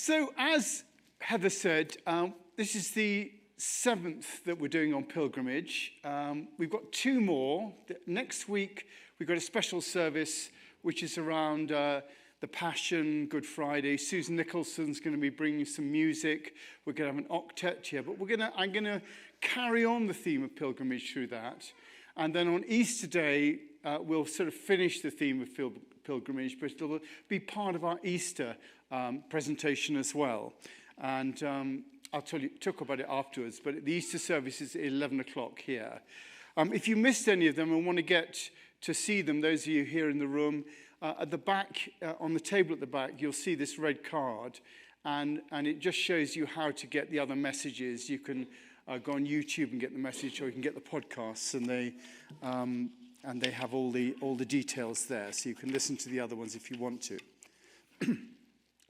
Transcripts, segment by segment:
So, as Heather said, this is the 7th that we're doing on pilgrimage. We've got 2 more. Next week, we've got a special service, which is around the Passion, Good Friday. Susan Nicholson's going to be bringing some music. We're going to have an octet here, but I'm going to carry on the theme of pilgrimage through that. And then on Easter Day, we'll sort of finish the theme of pilgrimage, but it'll be part of our Easter presentation as well. And I'll talk about it afterwards, but the Easter service is at 11 o'clock here. If you missed any of them and want to get to see them, those of you here in the room, at the back, on the table at the back, you'll see this red card, and it just shows you how to get the other messages. You can go on YouTube and get the message, or you can get the podcasts, and they have all the details there, so you can listen to the other ones if you want to.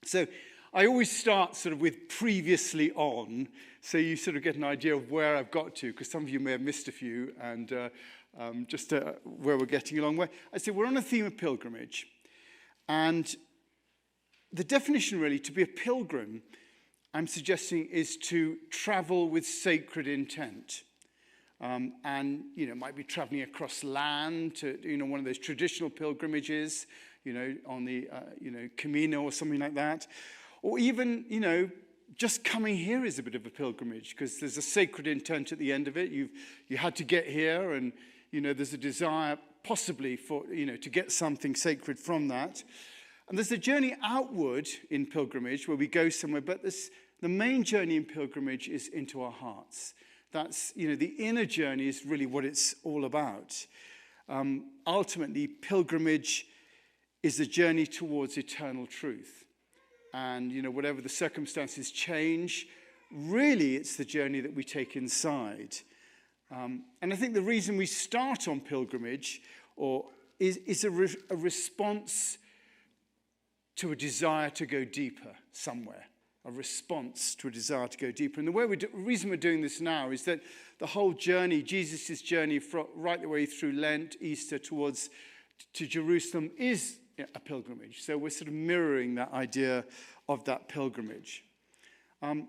So I always start sort of with previously on, so you sort of get an idea of where I've got to, because some of you may have missed a few, and just where we're getting along. I say we're on a theme of pilgrimage, and the definition really, to be a pilgrim, I'm suggesting, is to travel with sacred intent. And, it might be traveling across land to, one of those traditional pilgrimages, on the, Camino or something like that. Or even, just coming here is a bit of a pilgrimage, because there's a sacred intent at the end of it. You had to get here, and, there's a desire possibly for, to get something sacred from that. And there's a journey outward in pilgrimage where we go somewhere, but the main journey in pilgrimage is into our hearts. That's, the inner journey is really what it's all about. Ultimately, pilgrimage is a journey towards eternal truth. And, whatever the circumstances change, really it's the journey that we take inside. And I think the reason we start on pilgrimage is a response to a desire to go deeper somewhere. A response to a desire to go deeper. And the reason we're doing this now is that the whole journey, Jesus' journey right the way through Lent, Easter, to Jerusalem is a pilgrimage. So we're sort of mirroring that idea of that pilgrimage. And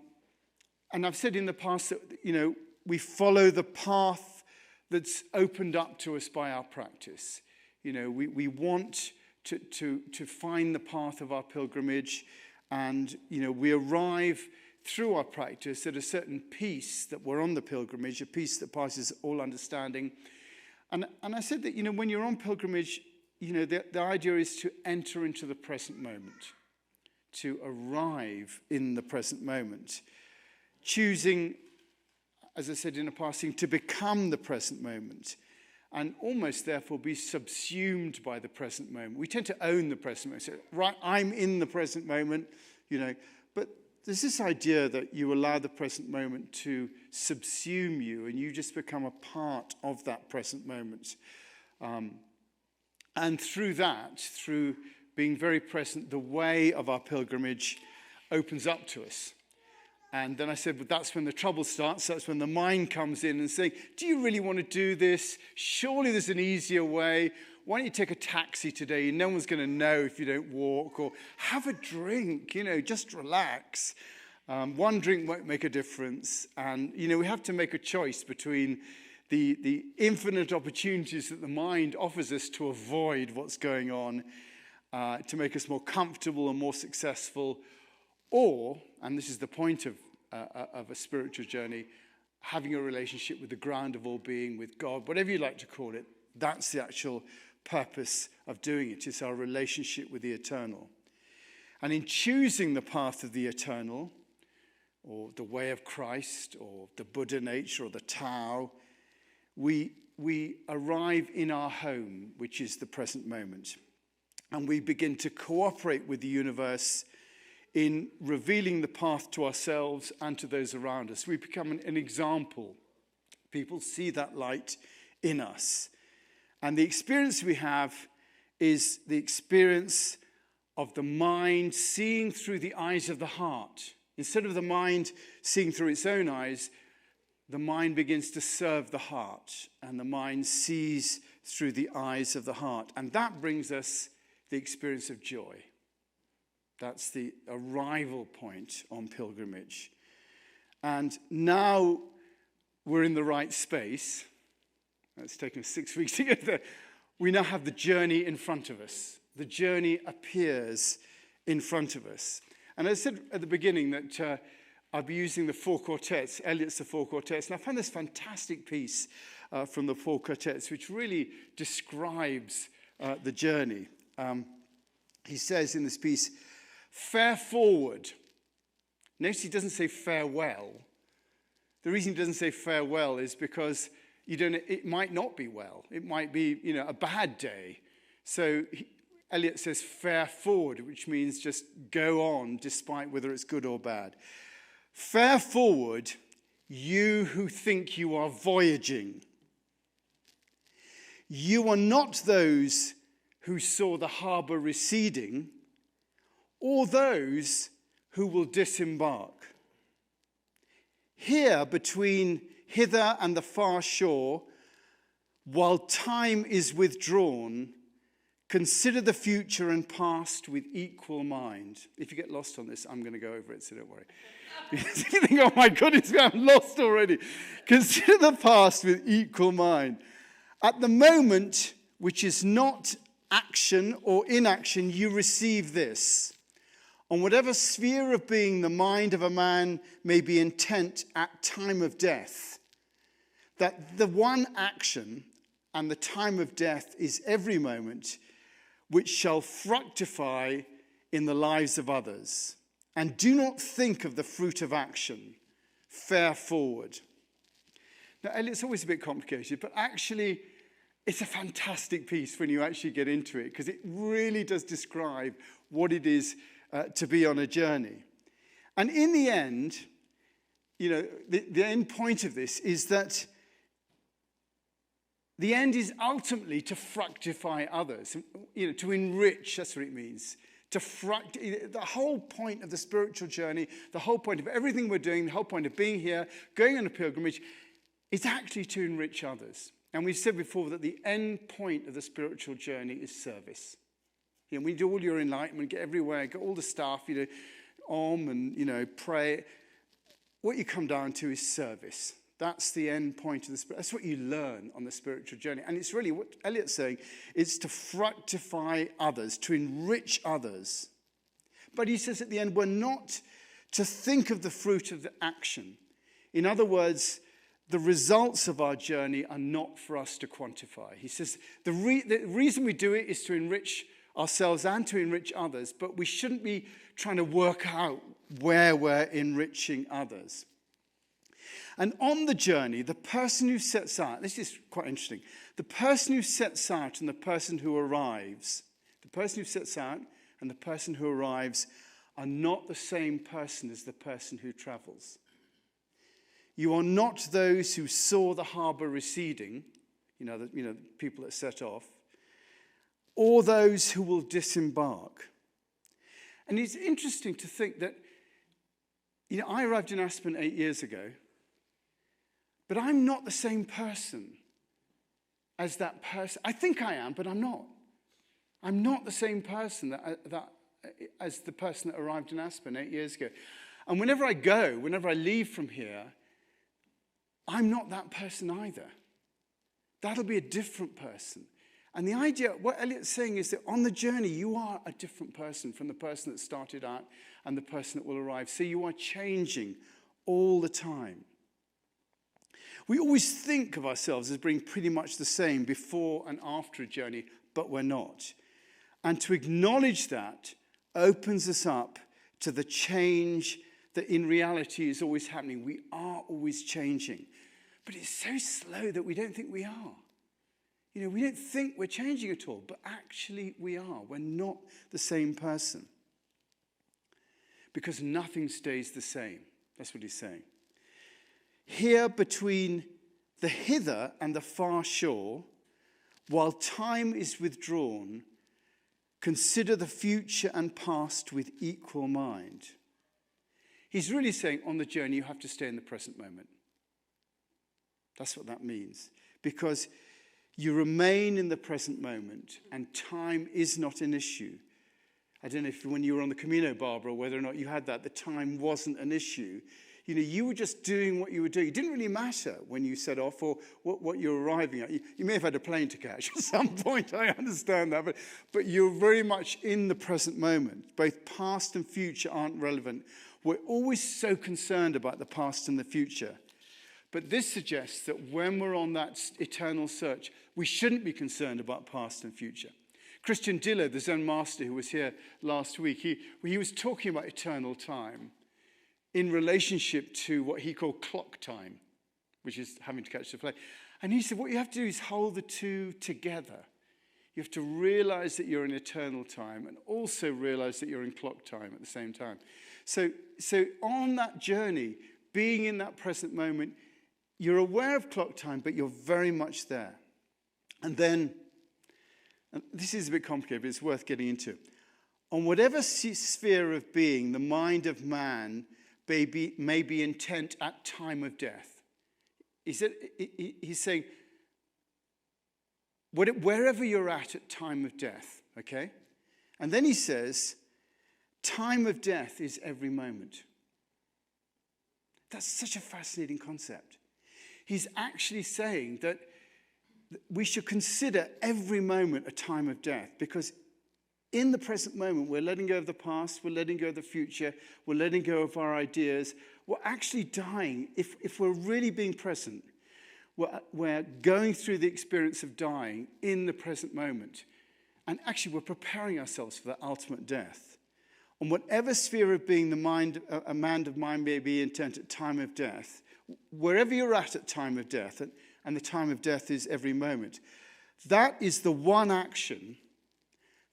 I've said in the past that, we follow the path that's opened up to us by our practice. We want to find the path of our pilgrimage. And, we arrive through our practice at a certain peace that we're on the pilgrimage, a peace that passes all understanding. And I said that, when you're on pilgrimage, the idea is to enter into the present moment, to arrive in the present moment, choosing, as I said in a passing, to become the present moment, and almost therefore be subsumed by the present moment. We tend to own the present moment. So, right, I'm in the present moment, but there's this idea that you allow the present moment to subsume you, and you just become a part of that present moment. And through that, through being very present, the way of our pilgrimage opens up to us. And then I said, well, that's when the trouble starts. That's when the mind comes in and saying, do you really want to do this? Surely there's an easier way. Why don't you take a taxi today? No one's going to know if you don't walk. Or have a drink, just relax. One drink won't make a difference. And, we have to make a choice between the infinite opportunities that the mind offers us to avoid what's going on, to make us more comfortable and more successful. Or, and this is the point of a spiritual journey, having a relationship with the ground of all being, with God, whatever you like to call it, that's the actual purpose of doing it. It's our relationship with the eternal. And in choosing the path of the eternal, or the way of Christ, or the Buddha nature, or the Tao, we arrive in our home, which is the present moment. And we begin to cooperate with the universe in revealing the path to ourselves and to those around us. We become an example. People see that light in us. And the experience we have is the experience of the mind seeing through the eyes of the heart. Instead of the mind seeing through its own eyes, the mind begins to serve the heart, and the mind sees through the eyes of the heart. And that brings us the experience of joy. That's the arrival point on pilgrimage. And now we're in the right space. It's taken us 6 weeks to get there. We now have the journey in front of us. The journey appears in front of us. And I said at the beginning that I'll be using the four quartets, Eliot's The Four Quartets. And I found this fantastic piece from the four quartets, which really describes the journey. He says in this piece, fare forward. Notice he doesn't say farewell. The reason he doesn't say farewell is because it might not be well. It might be, a bad day. So Eliot says fare forward, which means just go on despite whether it's good or bad. Fare forward, you who think you are voyaging. You are not those who saw the harbour receding, or those who will disembark. Here, between hither and the far shore, while time is withdrawn, consider the future and past with equal mind. If you get lost on this, I'm going to go over it, so don't worry. You think, oh my goodness, I'm lost already. Consider the past with equal mind. At the moment, which is not action or inaction, you receive this. On whatever sphere of being the mind of a man may be intent at time of death, that the one action and the time of death is every moment which shall fructify in the lives of others. And do not think of the fruit of action. Fare forward. Now, Eliot's always a bit complicated, but actually, it's a fantastic piece when you actually get into it, because it really does describe what it is to be on a journey. And in the end, the end point of this is that the end is ultimately to fructify others, to enrich, that's what it means. The whole point of the spiritual journey, the whole point of everything we're doing, the whole point of being here, going on a pilgrimage, is actually to enrich others. And we've said before that the end point of the spiritual journey is service. When you do all your enlightenment, get everywhere, get all the stuff, and, pray. What you come down to is service. That's the end point of the spirit. That's what you learn on the spiritual journey. And it's really what Eliot's saying, is to fructify others, to enrich others. But he says at the end, we're not to think of the fruit of the action. In other words, the results of our journey are not for us to quantify. He says the reason we do it is to enrich ourselves and to enrich others, but we shouldn't be trying to work out where we're enriching others. And on the journey, the person who sets out, this is quite interesting, the person who sets out and the person who arrives, are not the same person as the person who travels. You are not those who saw the harbour receding, the people that set off, or those who will disembark. And it's interesting to think that, I arrived in Aspen 8 years ago, but I'm not the same person as that person. I think I am, but I'm not. I'm not the same person as the person that arrived in Aspen 8 years ago. And whenever I leave from here, I'm not that person either. That'll be a different person. And the idea, what Eliot's saying is that on the journey, you are a different person from the person that started out and the person that will arrive. So you are changing all the time. We always think of ourselves as being pretty much the same before and after a journey, but we're not. And to acknowledge that opens us up to the change that in reality is always happening. We are always changing. But it's so slow that we don't think we are. We don't think we're changing at all, but actually we are. We're not the same person. Because nothing stays the same. That's what he's saying. Here between the hither and the far shore, while time is withdrawn, consider the future and past with equal mind. He's really saying on the journey you have to stay in the present moment. That's what that means. Because you remain in the present moment and time is not an issue. I don't know if when you were on the Camino, Barbara, whether or not you had that, the time wasn't an issue. You know, you were just doing what you were doing. It didn't really matter when you set off or what you were arriving at. You may have had a plane to catch at some point, I understand that, but you're very much in the present moment. Both past and future aren't relevant. We're always so concerned about the past and the future. But this suggests that when we're on that eternal search, we shouldn't be concerned about past and future. Christian Diller, the Zen master who was here last week, he was talking about eternal time in relationship to what he called clock time, which is having to catch the plane. And he said, what you have to do is hold the two together. You have to realize that you're in eternal time and also realize that you're in clock time at the same time. So on that journey, being in that present moment, you're aware of clock time, but you're very much there. And then, and this is a bit complicated, but it's worth getting into. On whatever sphere of being the mind of man may be intent at time of death. He's saying, wherever you're at time of death, okay? And then he says, time of death is every moment. That's such a fascinating concept. He's actually saying that we should consider every moment a time of death, because in the present moment, we're letting go of the past, we're letting go of the future, we're letting go of our ideas. We're actually dying. If we're really being present, we're going through the experience of dying in the present moment. And actually, we're preparing ourselves for that ultimate death. On whatever sphere of being a man of mind may be intent at time of death, wherever you're at time of death, and the time of death is every moment, that is the one action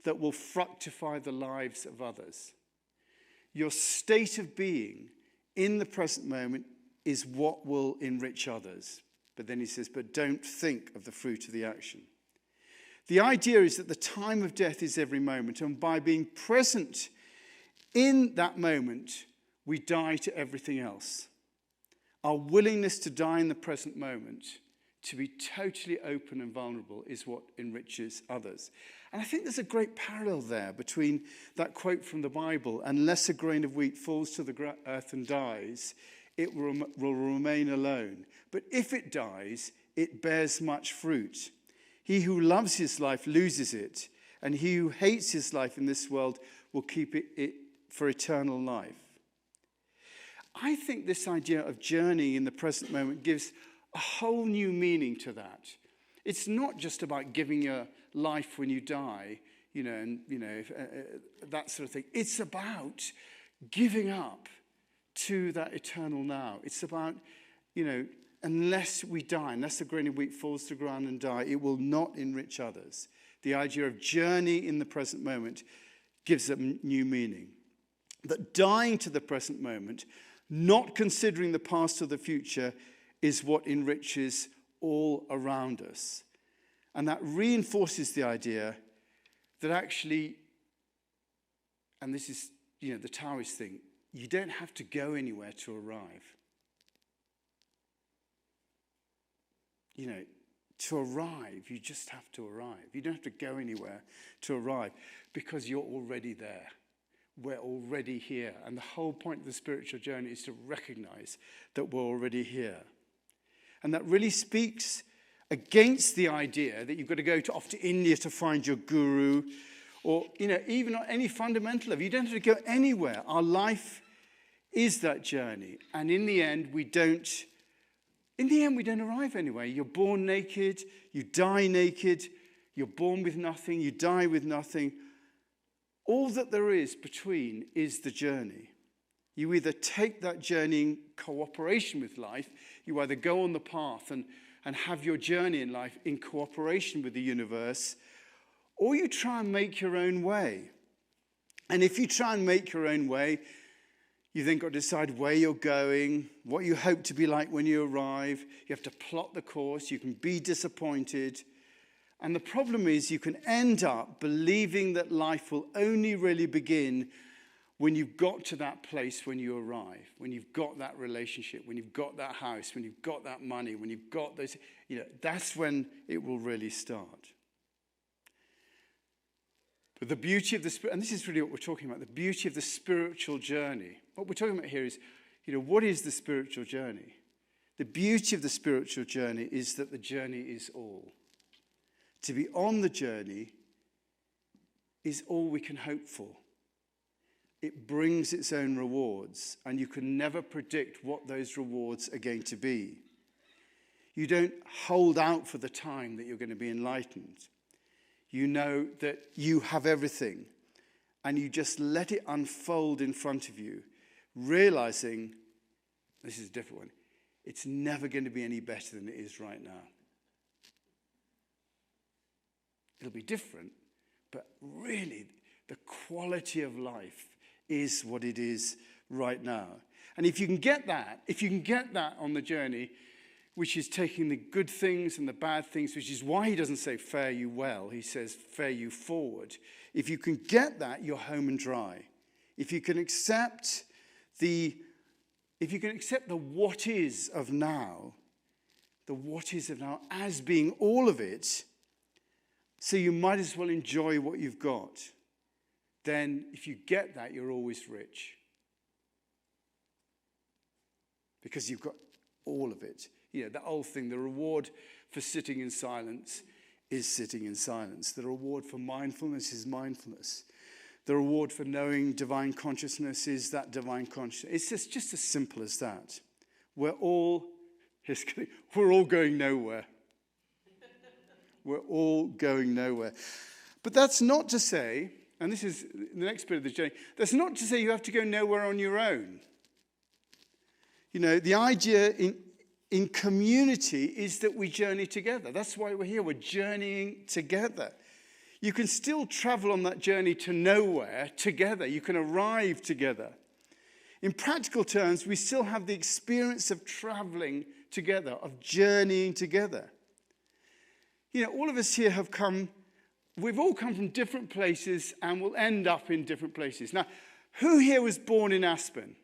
that will fructify the lives of others. Your state of being in the present moment is what will enrich others. But then he says, but don't think of the fruit of the action. The idea is that the time of death is every moment, and by being present in that moment, we die to everything else. Our willingness to die in the present moment, to be totally open and vulnerable, is what enriches others. And I think there's a great parallel there between that quote from the Bible, unless a grain of wheat falls to the earth and dies, it will remain alone. But if it dies, it bears much fruit. He who loves his life loses it, and he who hates his life in this world will keep it for eternal life. I think this idea of journeying in the present moment gives a whole new meaning to that. It's not just about giving your life when you die, that sort of thing. It's about giving up to that eternal now. It's about, unless we die, unless the grain of wheat falls to the ground and die, it will not enrich others. The idea of journey in the present moment gives it new meaning. That dying to the present moment, not considering the past or the future, is what enriches all around us. And that reinforces the idea that actually, and this is, the Taoist thing, you don't have to go anywhere to arrive. To arrive, you just have to arrive. You don't have to go anywhere to arrive, because you're already there. We're already here. And the whole point of the spiritual journey is to recognize that we're already here. And that really speaks against the idea that you've got to go off to India to find your guru, or, even on any fundamental level. You don't have to go anywhere. Our life is that journey. And in the end, we don't arrive anywhere. You're born naked, you die naked, you're born with nothing, you die with nothing. All that there is between is the journey. You either take that journey in cooperation with life, you either go on the path and have your journey in life in cooperation with the universe, or you try and make your own way. And if you try and make your own way, you then got to decide where you're going, what you hope to be like when you arrive. You have to plot the course. You can be disappointed. And the problem is you can end up believing that life will only really begin when you've got to that place when you arrive, when you've got that relationship, when you've got that house, when you've got that money, when you've got those, that's when it will really start. But the beauty of the spirit, and this is really what we're talking about, the beauty of the spiritual journey. What we're talking about here is, what is the spiritual journey? The beauty of the spiritual journey is that the journey is all. To be on the journey is all we can hope for. It brings its own rewards, and you can never predict what those rewards are going to be. You don't hold out for the time that you're going to be enlightened. You know that you have everything, and you just let it unfold in front of you, realizing, this is a different one, it's never going to be any better than it is right now. It'll be different, but really the quality of life is what it is right now. And if you can get that on the journey, which is taking the good things and the bad things, which is why he doesn't say fare you well, he says fare you forward. If you can get that, you're home and dry. If you can accept the what is of now, as being all of it, so you might as well enjoy what you've got, then if you get that, you're always rich. Because you've got all of it. The old thing, the reward for sitting in silence is sitting in silence. The reward for mindfulness is mindfulness. The reward for knowing divine consciousness is that divine consciousness. It's just as simple as that. We're all going nowhere. We're all going nowhere. But that's not to say, and this is the next bit of the journey, that's not to say you have to go nowhere on your own. The idea in community is that we journey together. That's why we're here. We're journeying together. You can still travel on that journey to nowhere together. You can arrive together. In practical terms, we still have the experience of traveling together, of journeying together. All of us here we've all come from different places and will end up in different places. Now, who here was born in Aspen?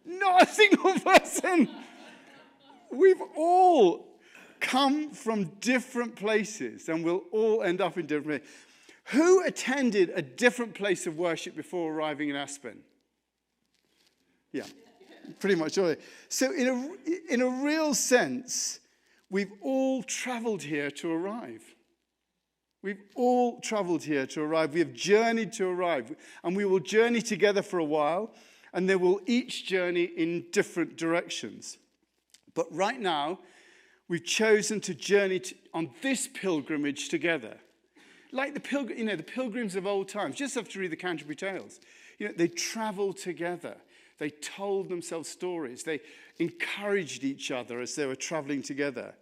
Not a single person. We've all come from different places and we'll all end up in different places. Who attended a different place of worship before arriving in Aspen? Yeah, pretty much all. So in a real sense, we've all traveled here to arrive. We've all traveled here to arrive. We have journeyed to arrive. And we will journey together for a while. And they will each journey in different directions. But right now, we've chosen to journey on this pilgrimage together. Like the pilgrims of old times. Just have to read the Canterbury Tales. They traveled together. They told themselves stories. They encouraged each other as they were traveling together.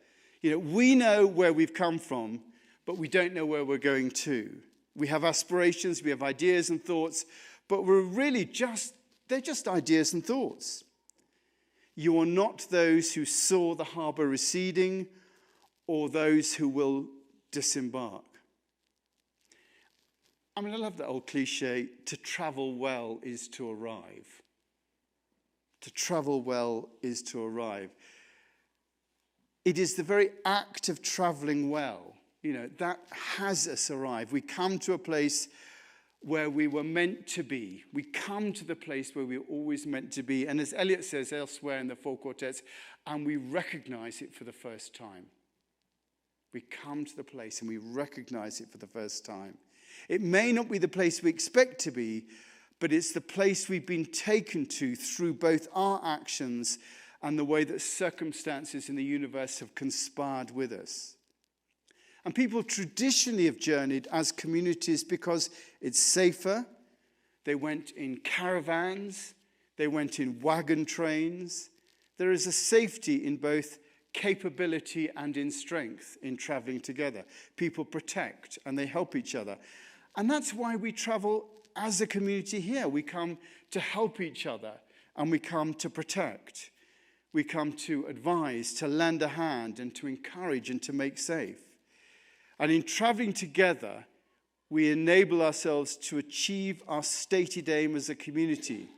We know where we've come from, but we don't know where we're going to. We have aspirations, we have ideas and thoughts, but we're really they're just ideas and thoughts. You are not those who saw the harbour receding or those who will disembark. I love that old cliche, to travel well is to arrive. To travel well is to arrive. It is the very act of travelling well, that has us arrive. We come to a place where we were meant to be. We come to the place where we were always meant to be. And as Eliot says elsewhere in the Four Quartets, and we recognize it for the first time. We come to the place and we recognize it for the first time. It may not be the place we expect to be, but it's the place we've been taken to through both our actions and the way that circumstances in the universe have conspired with us. And people traditionally have journeyed as communities because it's safer. They went in caravans. They went in wagon trains. There is a safety in both capability and in strength in traveling together. People protect and they help each other. And that's why we travel as a community here. We come to help each other and we come to protect. We come to advise, to lend a hand and to encourage and to make safe. And in traveling together, we enable ourselves to achieve our stated aim as a community.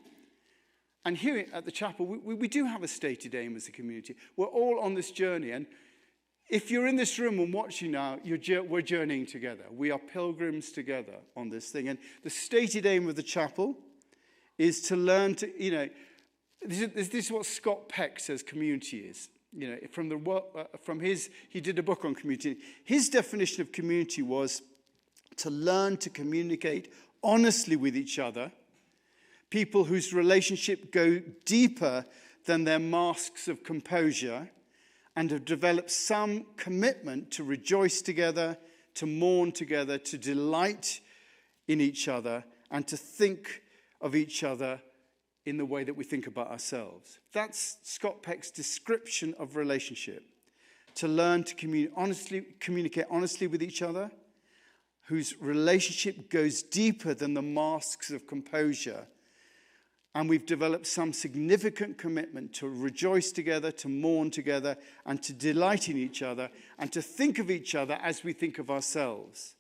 And here at the chapel, we do have a stated aim as a community. We're all on this journey. And if you're in this room and watching now, we're journeying together. We are pilgrims together on this thing. And the stated aim of the chapel is to learn to, this is what Scott Peck says community is. He did a book on community. His definition of community was to learn to communicate honestly with each other, people whose relationship go deeper than their masks of composure, and have developed some commitment to rejoice together, to mourn together, to delight in each other, and to think of each other in the way that we think about ourselves. That's Scott Peck's description of relationship. To learn to communicate honestly with each other, whose relationship goes deeper than the masks of composure, and we've developed some significant commitment to rejoice together, to mourn together, and to delight in each other, and to think of each other as we think of ourselves.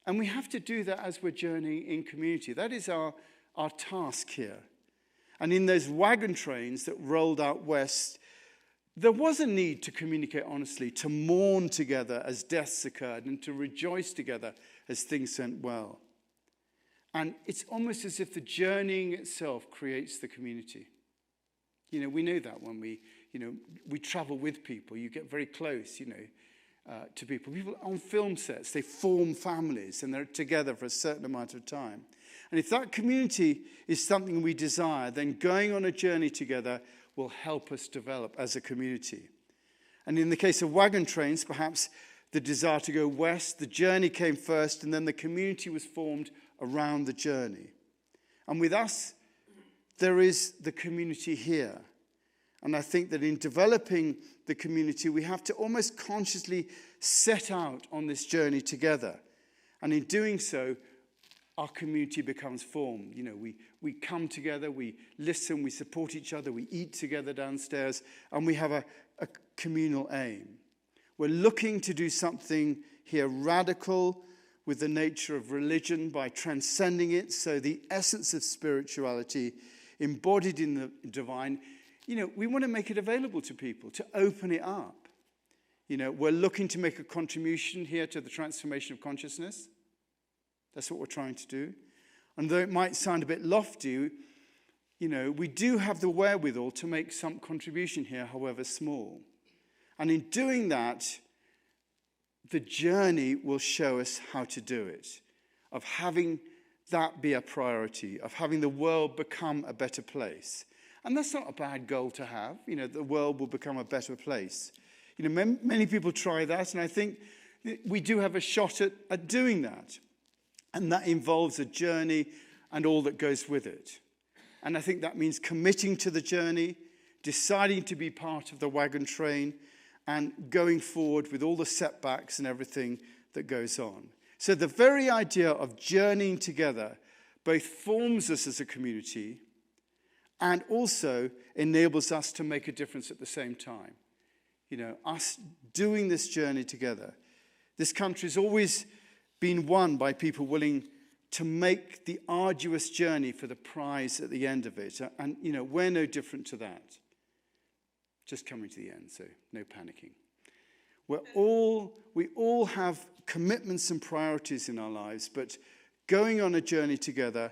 And we have to do that as we're journeying in community. That is our task here. And in those wagon trains that rolled out west, there was a need to communicate honestly, to mourn together as deaths occurred, and to rejoice together as things went well. And it's almost as if the journeying itself creates the community. We know that when we travel with people, you get very close, to people. People on film sets, they form families and they're together for a certain amount of time. And if that community is something we desire, then going on a journey together will help us develop as a community. And in the case of wagon trains, perhaps the desire to go west, the journey came first, and then the community was formed around the journey. And with us, there is the community here. And I think that in developing the community, we have to almost consciously set out on this journey together. And in doing so, our community becomes formed. We come together, we listen, we support each other, we eat together downstairs, and we have a communal aim. We're looking to do something here radical with the nature of religion by transcending it. So the essence of spirituality embodied in the divine, we want to make it available to people, to open it up. We're looking to make a contribution here to the transformation of consciousness. That's what we're trying to do. And though it might sound a bit lofty, we do have the wherewithal to make some contribution here, however small. And in doing that, the journey will show us how to do it, of having that be a priority, of having the world become a better place. And that's not a bad goal to have. The world will become a better place. Many people try that, and I think we do have a shot at doing that. And that involves a journey and all that goes with it. And I think that means committing to the journey, deciding to be part of the wagon train, and going forward with all the setbacks and everything that goes on. So the very idea of journeying together both forms us as a community and also enables us to make a difference at the same time. Us doing this journey together. This country's always been won by people willing to make the arduous journey for the prize at the end of it. And, we're no different to that. Just coming to the end, so no panicking. We all have commitments and priorities in our lives, but going on a journey together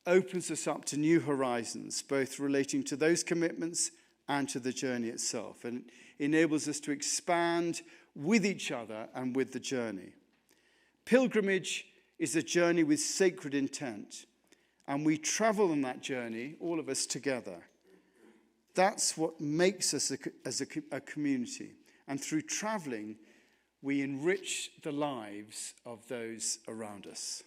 opens us up to new horizons, both relating to those commitments and to the journey itself, and enables us to expand with each other and with the journey. Pilgrimage is a journey with sacred intent, and we travel on that journey, all of us together. That's what makes us a community. And through traveling, we enrich the lives of those around us.